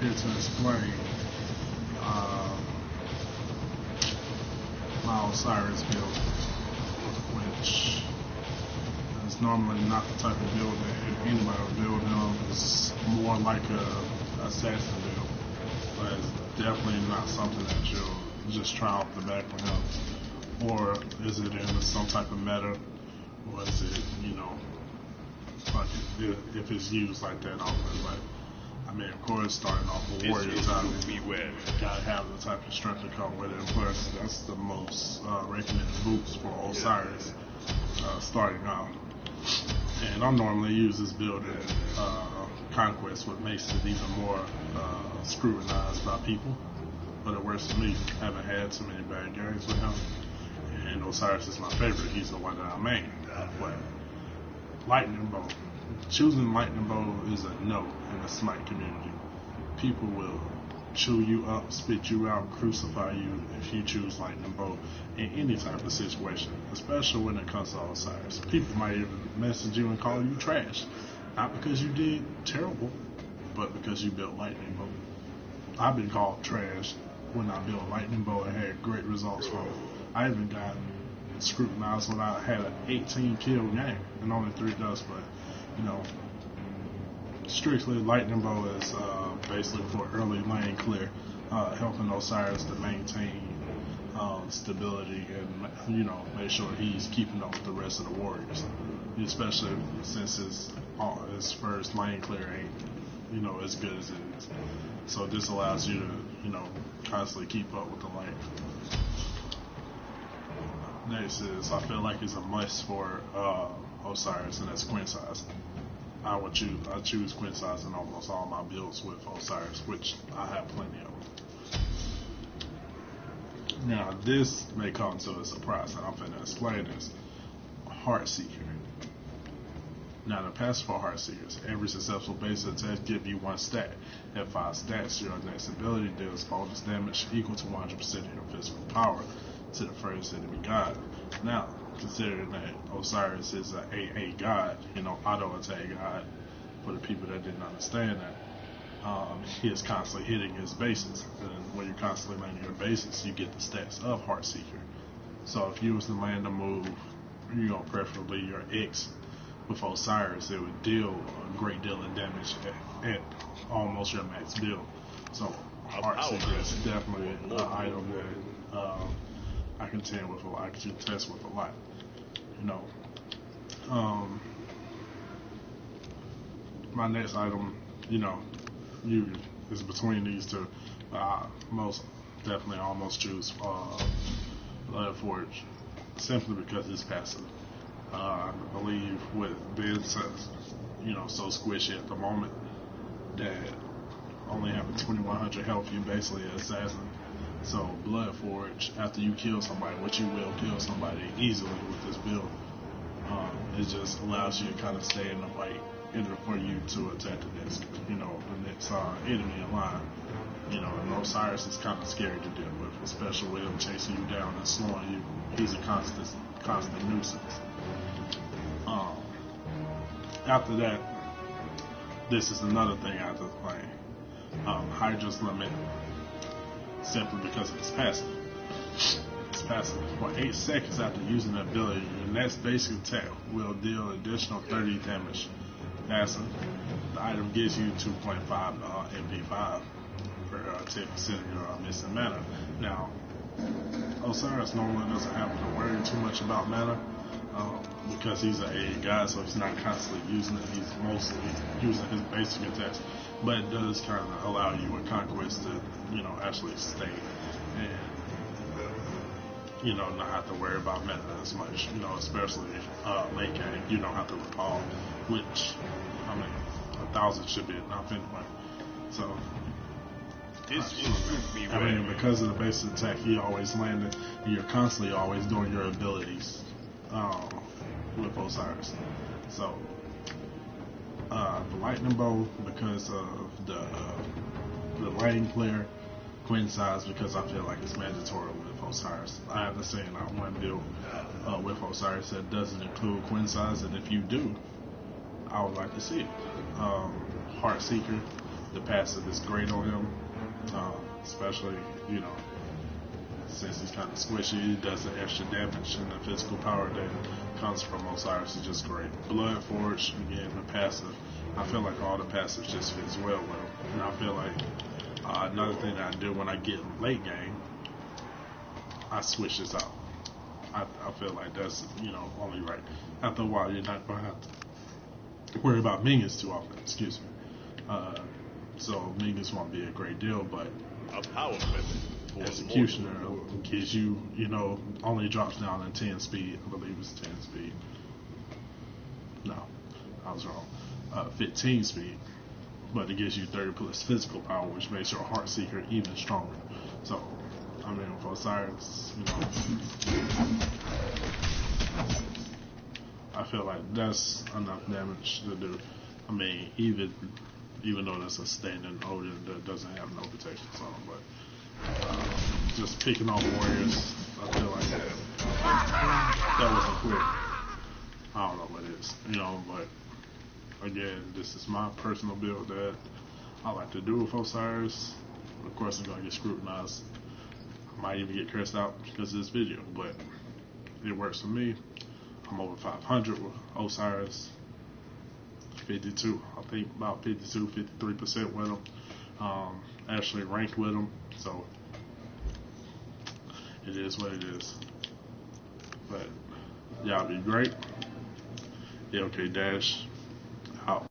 here to explain my Osiris build, which is normally not the type of build that anybody would build him. It's more like a assassin build, but it's definitely not something that you'll just try off the back with him. Or is it in some type of meta, or is it, you know, like if it's used like that often? Like, I mean, of course, starting off with Warriors, gotta have the type of strength to come with it. And plus, that's the most recommended boots for Osiris starting out. And I normally use this build in Conquest, what makes it even more scrutinized by people. But it works for me. I haven't had too many bad games with him. And Osiris is my favorite. He's the one that I main. But Lightning Bow. Choosing Lightning Bow is a no in the Smite community. People will chew you up, spit you out, crucify you if you choose Lightning Bow in any type of situation, especially when it comes to Osiris. People might even message you and call you trash. Not because you did terrible, but because you built Lightning Bow. I've been called trash when I built Lightning Bow and had great results from it. I even got scrutinized when I had an 18 kill game and only 3 deaths, but you know, strictly Lightning Bow is basically for early lane clear, helping Osiris to maintain stability and, you know, make sure he's keeping up with the rest of the warriors, especially since his first lane clear ain't, you know, as good as it is. So this allows you to, you know, constantly keep up with the lane. Next is, I feel like it's a must for Osiris, and that's Quinsize. I choose Quinsize in almost all my builds with Osiris, which I have plenty of them. Now, this may come to a surprise, and I'm going to explain this. Heartseeker. Now, the passive for Heartseekers, every successful base attack give you 1 stat. At 5 stats, your next ability deals bonus damage equal to 100% of your physical power to the first enemy god. Now, considering that Osiris is an AA god, you know, auto attack god, for the people that didn't understand that, he is constantly hitting his bases. And when you're constantly landing your bases, you get the stats of Heartseeker. So if you was to land a move, you know, preferably your X with Osiris, it would deal a great deal of damage at almost your max build. So Heartseeker is definitely an item that I contend with a lot, I can test with a lot. You know, my next item, you know, is between these two. Most definitely almost choose Blood Forge, simply because it's passive. I believe with being so, you know, so squishy at the moment that only having 2100 health, you basically an assassin. So Blood Forge, after you kill somebody, which you will kill somebody easily with this build, it just allows you to kind of stay in the fight in order for you to attack the next, you know, the next enemy in line. You know, and Osiris is kind of scary to deal with, especially with him chasing you down and slowing you. He's a constant nuisance. After that, this is another thing I have to play. Hydra's Limit, simply because it's passive. It's passive. For 8 seconds after using the ability, your next basic attack will deal additional 30 damage. Passive. The item gives you 2.5 MP5 for 10% of your missing mana. Now, Osiris normally doesn't have to worry too much about mana because he's an AA guy, so he's not constantly using it. He's mostly using his basic attacks, but it does kind of allow you in Conquest to, you know, actually stay and, you know, not have to worry about mana as much, you know, especially late game. You don't have to recall, which, I mean, 1,000 should be enough anyway. So, I mean, because of the basic attack, you always landed, and you're constantly always doing your abilities with Osiris. So, the Lightning Bow, because of the lane clear, Quinsize, because I feel like it's mandatory with Osiris. I haven't seen one build with Osiris that doesn't include Quinsize, and if you do, I would like to see it. Heartseeker, the passive is great on him, especially, you know, since he's kind of squishy. He does the extra damage, and the physical power that comes from Osiris is just great. Blood Forge, again, the passive. I feel like all the passives just fits well with him. And I feel like another thing that I do when I get late game, I switch this out. I feel like that's, you know, only right. After a while, you're not going to have to worry about minions too often. Excuse me. So minions won't be a great deal, but a power weapon. Executioner gives you, you know, only drops down in 10 speed. I believe it's 10 speed. No, I was wrong. 15 speed, but it gives you 30 plus physical power, which makes your Heart Seeker even stronger. So, I mean, for Osiris, you know, I feel like that's enough damage to do. I mean, even though that's a standing Odin that doesn't have no protections on him, but just picking off warriors, I feel like that wasn't quick. I don't know what it is, you know, but again, this is my personal build that I like to do with Osiris. Of course, I'm gonna get scrutinized. I might even get cursed out because of this video, but it works for me. I'm over 500 with Osiris. 52, I think about 52, 53% with him. Actually ranked with him, so it is what it is. But y'all be great. Yeah, okay, Dash out.